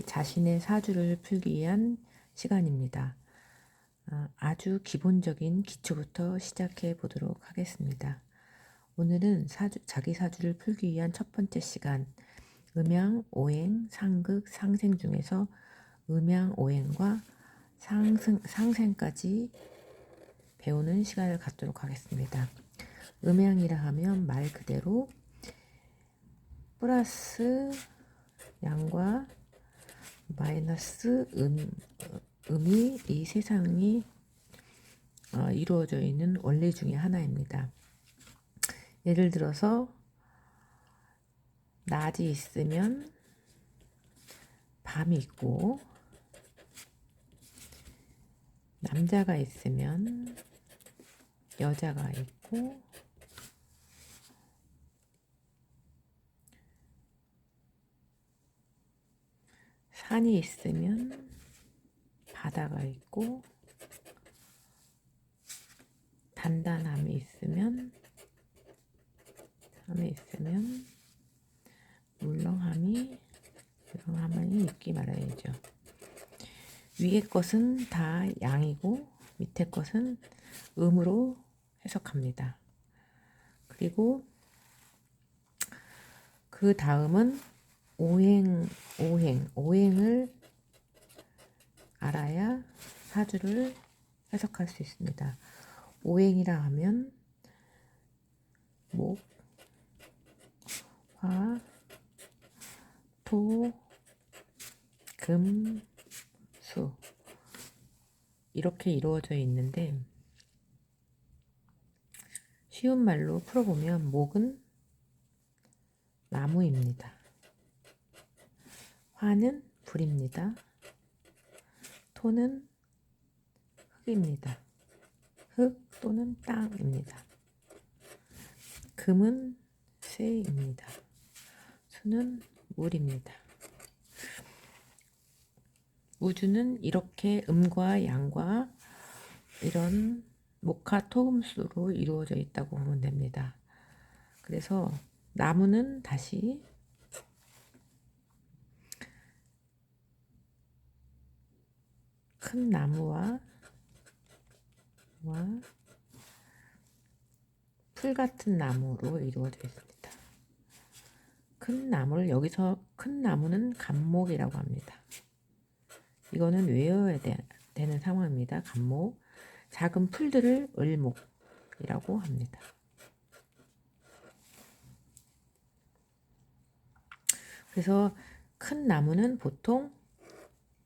자신의 사주를 풀기 위한 시간입니다. 아주 기본적인 기초부터 시작해 보도록 하겠습니다. 오늘은 자기 사주를 풀기 위한 첫 번째 시간, 음양, 오행, 상극, 상생 중에서 음양, 오행과 상생까지 배우는 시간을 갖도록 하겠습니다. 음양이라 하면 말 그대로 플러스 양과 마이너스 음이 이 세상이 이루어져 있는 원리 중에 하나입니다. 예를 들어서 낮이 있으면 밤이 있고, 남자가 있으면 여자가 있고, 산이 있으면 바다가 있고, 단단함이 있으면 물렁함이 있기 마련이죠. 위의 것은 다 양이고 밑에 것은 음으로 해석합니다. 그리고 그 다음은 오행을 알아야 사주를 해석할 수 있습니다. 오행이라 하면 목, 화, 토, 금, 수 이렇게 이루어져 있는데, 쉬운 말로 풀어보면 목은 나무입니다. 화는 불입니다. 토는 흙입니다. 흙 또는 땅입니다. 금은 쇠입니다. 수는 물입니다. 우주는 이렇게 음과 양과 이런 목화 토금수로 이루어져 있다고 보면 됩니다. 그래서 나무는 다시 큰 나무와 풀 같은 나무로 이루어져 있습니다. 여기서 큰 나무는 간목이라고 합니다. 이거는 외워야 되는 상황입니다. 간목. 작은 풀들을 을목이라고 합니다. 그래서 큰 나무는 보통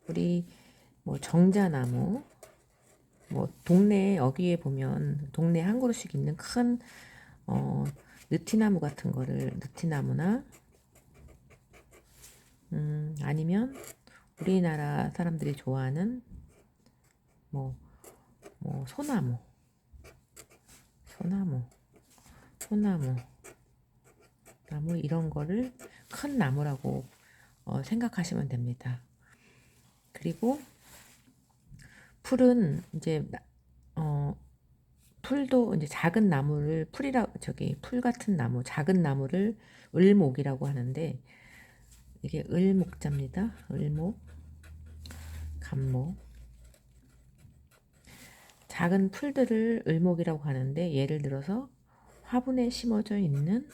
우리 정자나무, 동네 여기에 보면 동네 한 그루씩 있는 큰 느티나무 같은 거를 느티나무나 아니면 우리나라 사람들이 좋아하는 소나무 나무 이런 거를 큰 나무라고 생각하시면 됩니다. 그리고 풀은 풀도 이제 작은 나무를 풀 같은 나무, 작은 나무를 을목이라고 하는데, 이게 을목자입니다. 을목, 간목. 작은 풀들을 을목이라고 하는데, 예를 들어서 화분에 심어져 있는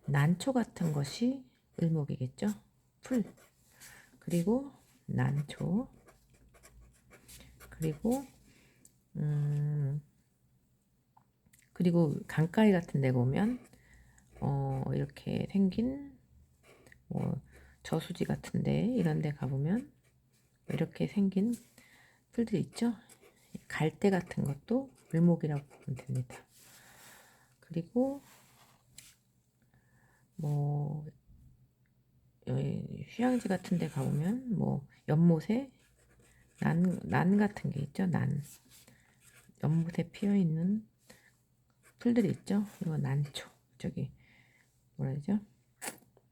난초 같은 것이 을목이겠죠. 풀. 그리고 난초. 그리고 강가에 같은 데 보면 이렇게 생긴 저수지 같은데 이런 데 가보면 이렇게 생긴 풀들 있죠. 갈대 같은 것도 을목이라고 보면 됩니다. 그리고 휴양지 같은 데 가보면 연못에 난 같은 게 있죠. 연못에 피어 있는 풀들이 있죠. 이거 난초. 뭐라 그러죠?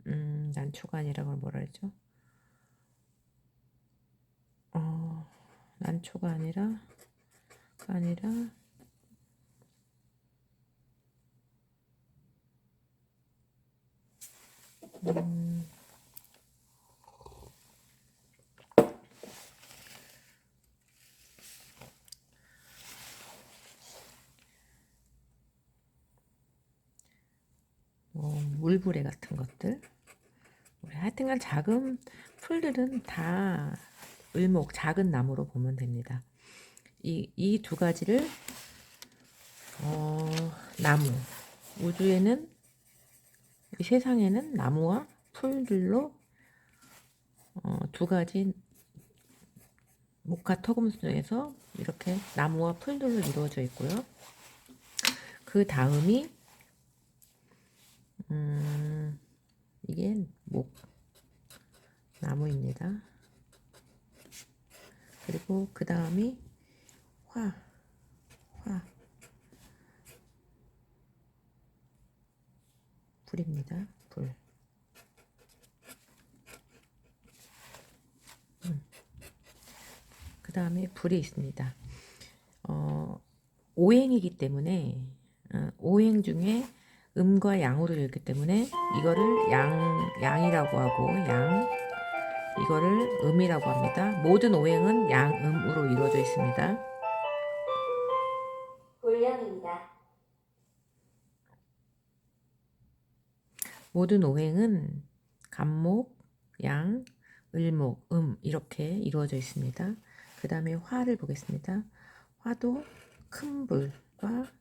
난초가 아니라 그걸 뭐라 그러죠? 난초가 아니라 물부래 같은 것들. 하여튼간 작은 풀들은 다 을목, 작은 나무로 보면 됩니다. 이 두 가지를 나무, 우주에는, 이 세상에는 나무와 풀들로 두 가지 목화 토금수에서 이렇게 나무와 풀들로 이루어져 있고요. 그 다음이 이게 나무입니다. 그리고 그 다음이 화, 불입니다. 불. 그 다음에 불이 있습니다. 오행이기 때문에 오행 중에 음과 양으로 읽기 때문에 이거를 양이라고 하고 이거를 음이라고 합니다. 모든 오행은 양음으로 이루어져 있습니다. 불량입니다. 모든 오행은 간목, 양, 을목, 이렇게 이루어져 있습니다. 그 다음에 화를 보겠습니다. 화도 큰 불과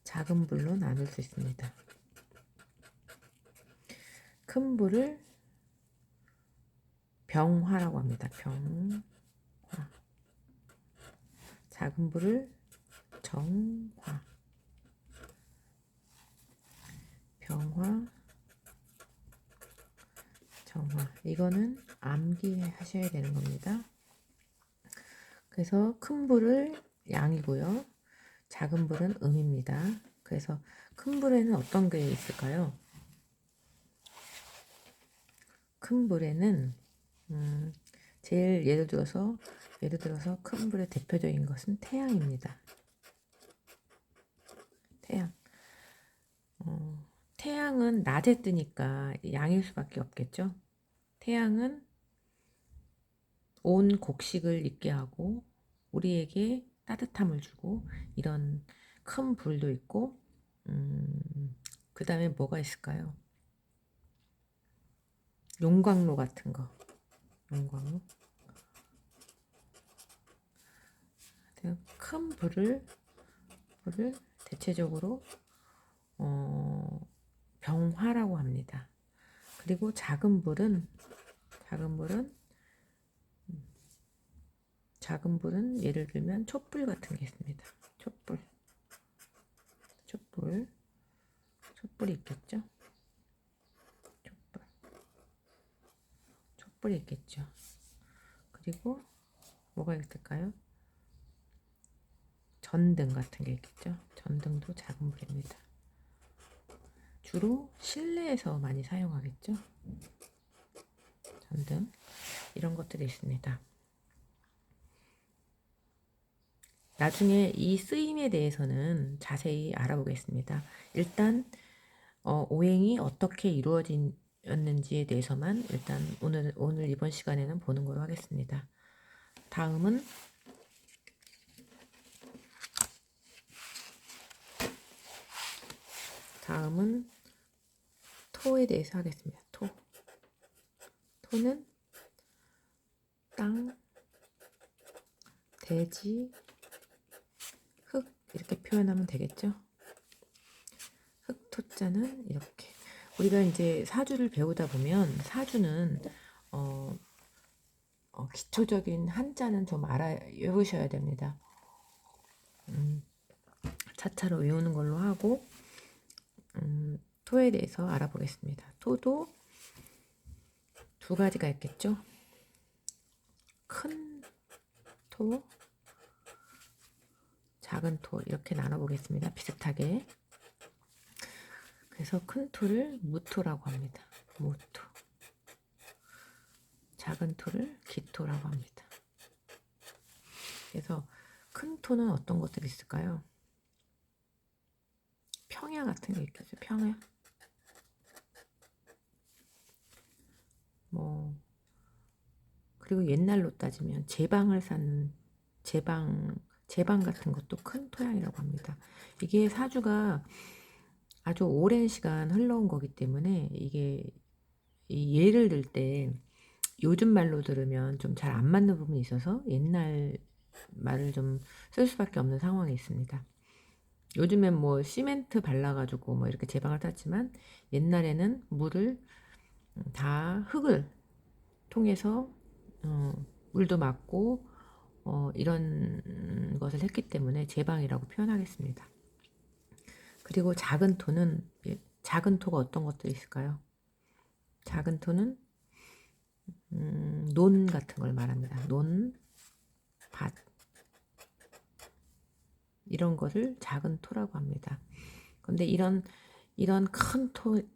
작은 불로 나눌 수 있습니다. 큰 불을 병화라고 합니다. 병화. 작은 불을 정화. 병화, 정화. 이거는 암기하셔야 되는 겁니다. 그래서 큰 불을 양이고요. 작은 불은 음입니다. 그래서 큰 불에는 어떤 게 있을까요? 큰 불에는 제일 예를 들어서 큰 불의 대표적인 것은 태양입니다. 태양. 태양은 낮에 뜨니까 양일 수밖에 없겠죠. 태양은 온 곡식을 익게 하고 우리에게 따뜻함을 주고 이런 큰 불도 있고 그 다음에 뭐가 있을까요? 용광로 같은 거. 용광로. 큰 불을 대체적으로 병화라고 합니다. 그리고 작은 불은 예를 들면 촛불 같은 게 있습니다. 촛불이 있겠죠? 촛불이 있겠죠. 그리고 뭐가 있을까요? 전등 같은 게 있겠죠. 전등도 작은 불입니다. 주로 실내에서 많이 사용하겠죠. 전등 이런 것들이 있습니다. 나중에 이 쓰임에 대해서는 자세히 알아보겠습니다. 일단 오행이 어떻게 이루어졌는지에 대해서만 일단 오늘 이번 시간에는 보는 걸로 하겠습니다. 다음은 토에 대해서 하겠습니다. 토는 땅, 대지, 흙 이렇게 표현하면 되겠죠. 흙토자는 이렇게 우리가 이제 사주를 배우다 보면 사주는 기초적인 한자는 좀 외우셔야 됩니다. 차차로 외우는 걸로 하고 토에 대해서 알아보겠습니다. 토도 두 가지가 있겠죠. 큰 토, 작은 토 이렇게 나눠보겠습니다. 비슷하게. 그래서 큰 토를 무토라고 합니다. 무토. 작은 토를 기토라고 합니다. 그래서 큰 토는 어떤 것들이 있을까요? 평야 같은 게 있겠죠. 평야. 그리고 옛날로 따지면 제방을 쌓는 제방 같은 것도 큰 토양이라고 합니다. 이게 사주가 아주 오랜 시간 흘러온 거기 때문에 이게 이 예를 들 때 요즘 말로 들으면 좀 잘 안 맞는 부분이 있어서 옛날 말을 좀 쓸 수밖에 없는 상황이 있습니다. 요즘엔 뭐 시멘트 발라가지고 뭐 이렇게 제방을 탔지만 옛날에는 물을 다 흙을 통해서 물도 맞고 이런 것을 했기 때문에 제방이라고 표현하겠습니다. 그리고 작은 토는 작은 토가 어떤 것들이 있을까요? 작은 토는 논 같은 걸 말합니다. 논, 밭 이런 것을 작은 토라고 합니다. 근데 이런 큰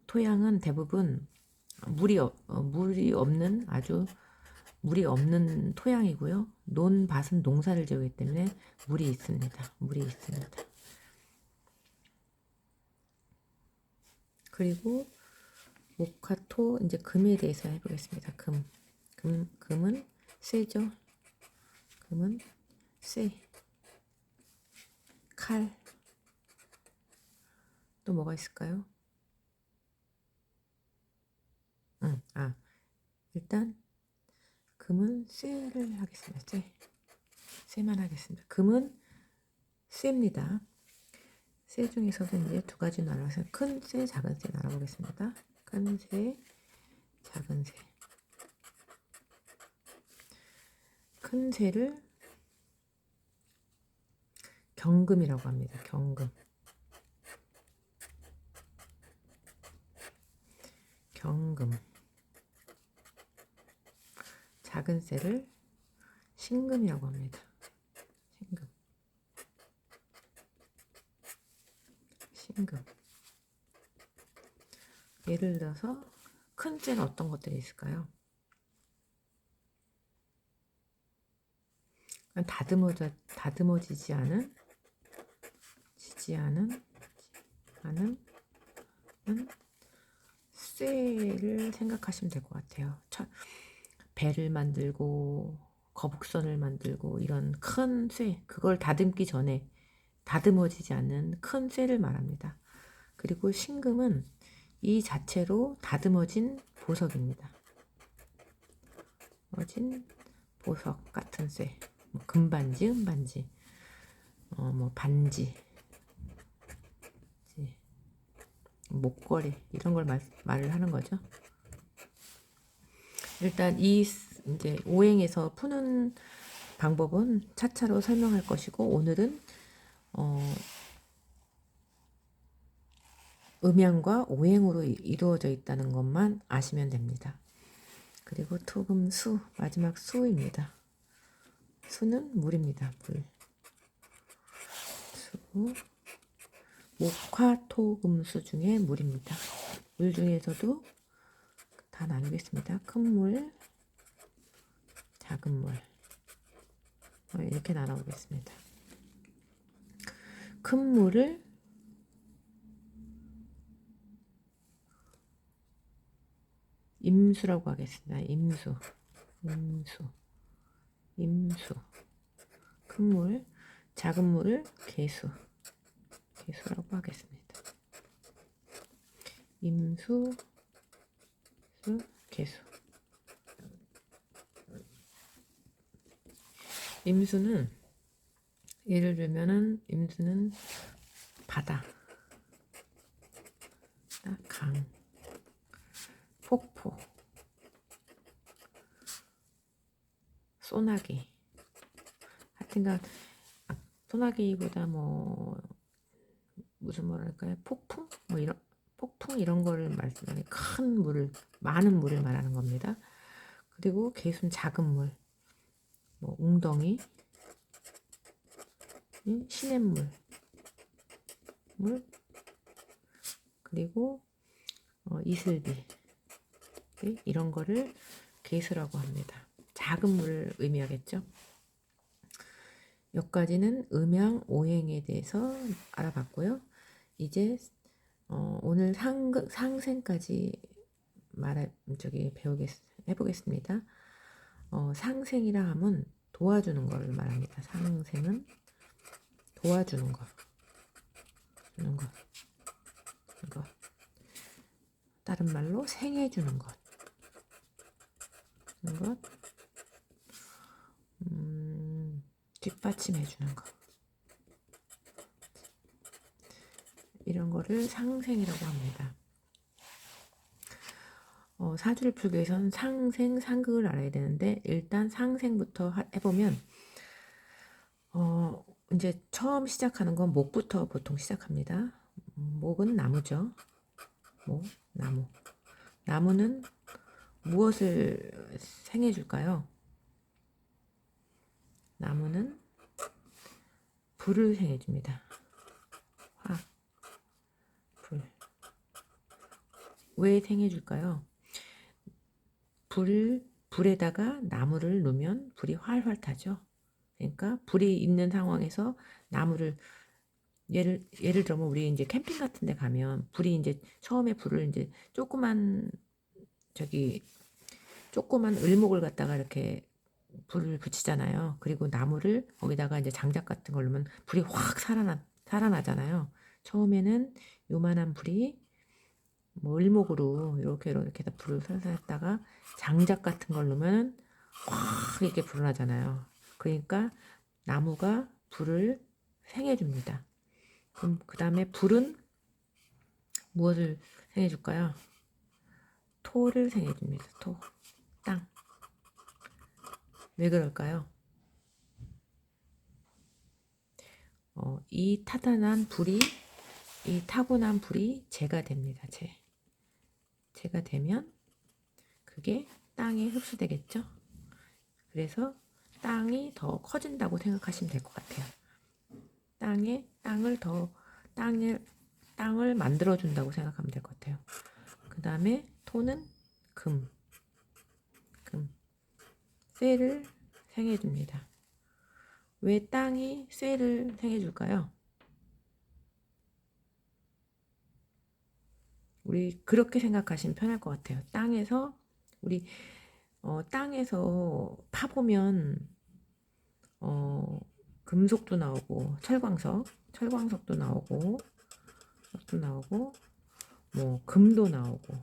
토양은 대부분 물이 없는 아주 물이 없는 토양이고요. 논, 밭은 농사를 지우기 때문에 물이 있습니다. 물이 있습니다. 그리고 목화토 이제 금에 대해서 해보겠습니다. 금은 쇠죠. 금은 쇠. 칼. 또 뭐가 있을까요? 일단 금은 쇠를 하겠습니다. 쇠만 하겠습니다. 금은 쇠입니다. 쇠 중에서도 이제 두 가지 나눠서 큰 쇠, 작은 쇠 나눠보겠습니다. 큰 쇠, 작은 쇠. 큰 쇠를 경금이라고 합니다. 경금. 작은 쇠를 신금이라고 합니다. 신금. 예를 들어서 큰 쇠는 어떤 것들이 있을까요? 다듬어지지 않은 쇠를 생각하시면 될 것 같아요. 배를 만들고 거북선을 만들고 이런 큰 쇠, 그걸 다듬기 전에 다듬어지지 않는 큰 쇠를 말합니다. 그리고 신금은 이 자체로 다듬어진 보석입니다. 보석 같은 쇠, 뭐 금반지, 은반지, 뭐 반지, 목걸이 이런 걸 말을 하는 거죠. 일단 이 이제 오행에서 푸는 방법은 차차로 설명할 것이고 오늘은 음양과 오행으로 이루어져 있다는 것만 아시면 됩니다. 그리고 토금수 마지막 수입니다. 수는 물입니다. 물. 수 목화토금수 중에 물입니다. 물 중에서도 다 나누겠습니다. 큰 물, 작은 물 이렇게 나눠보겠습니다. 큰 물을 임수라고 하겠습니다. 임수. 큰 물, 작은 물을 개수라고 하겠습니다. 임수, 개수. 임수는 예를 들면은 임수는 바다, 강, 폭포, 소나기. 하여튼간 소나기보다 무슨 뭐랄까요? 폭풍? 폭풍 이런 거를 말씀하는 큰 물을 많은 물을 말하는 겁니다. 그리고 개수는 작은 물, 웅덩이, 시냇물, 그리고 이슬비 이런 거를 개수라고 합니다. 작은 물을 의미하겠죠. 여기까지는 음양 오행에 대해서 알아봤고요. 이제 오늘 상생까지 해보겠습니다. 상생이라 하면 도와주는 걸 말합니다. 상생은 도와주는 거. 것. 다른 말로 생해주는 것. 뒷받침해주는 것. 이런 거를 상생이라고 합니다. 사주를 풀기 위해서는 상생, 상극을 알아야 되는데 일단 상생부터 해보면 이제 처음 시작하는 건 목부터 보통 시작합니다. 목은 나무죠. 목, 나무. 나무는 무엇을 생해줄까요? 나무는 불을 생해줍니다. 화, 불. 왜 생해줄까요? 불에다가 나무를 놓으면 불이 활활 타죠. 그러니까 불이 있는 상황에서 나무를 예를 들면 우리 이제 캠핑 같은 데 가면 불이 이제 처음에 불을 이제 조그만 을목을 갖다가 이렇게 불을 붙이잖아요. 그리고 나무를 거기다가 이제 장작 같은 걸 넣으면 불이 확 살아나잖아요. 처음에는 요만한 불이 뭐 을목으로 이렇게 다 불을 살살 했다가 장작 같은 걸 넣으면 확 이렇게 불어나잖아요. 그러니까 나무가 불을 생해줍니다. 그럼 그 다음에 불은 무엇을 생해줄까요? 토를 생해줍니다. 토, 땅. 왜 그럴까요? 이 타고난 불이 재가 됩니다. 재가 되면 그게 땅에 흡수되겠죠? 그래서 땅이 더 커진다고 생각하시면 될 것 같아요. 땅을 만들어준다고 생각하면 될 것 같아요. 그 다음에 토는 금, 쇠를 생해줍니다. 왜 땅이 쇠를 생해줄까요? 우리 그렇게 생각하시면 편할 것 같아요. 땅에서 파보면 금속도 나오고 철광석도 나오고 뭐 금도 나오고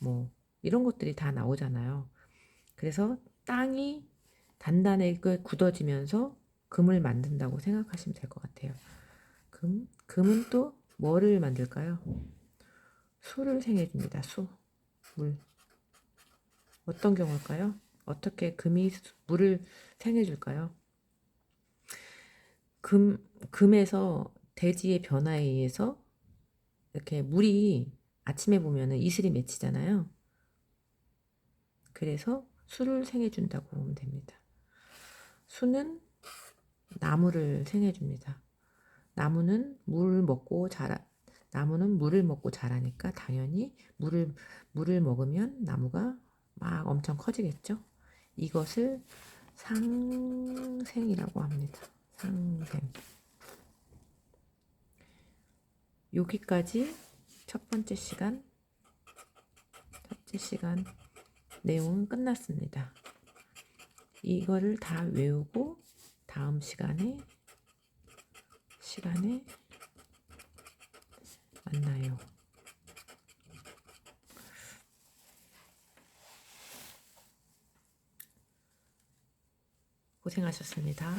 뭐 이런 것들이 다 나오잖아요. 그래서 땅이 단단하게 굳어지면서 금을 만든다고 생각하시면 될 것 같아요. 금은 또 뭐를 만들까요? 수를 생해줍니다. 물. 어떤 경우일까요? 어떻게 금이 물을 생해줄까요? 금에서 대지의 변화에 의해서 이렇게 물이 아침에 보면은 이슬이 맺히잖아요. 그래서 수를 생해준다고 보면 됩니다. 수는 나무를 생해줍니다. 나무는 물을 먹고 자라니까 당연히 물을 먹으면 나무가 막 엄청 커지겠죠. 이것을 상생이라고 합니다. 상생. 여기까지 첫 번째 시간 내용은 끝났습니다. 이거를 다 외우고 다음 시간에 만나요. 고생하셨습니다.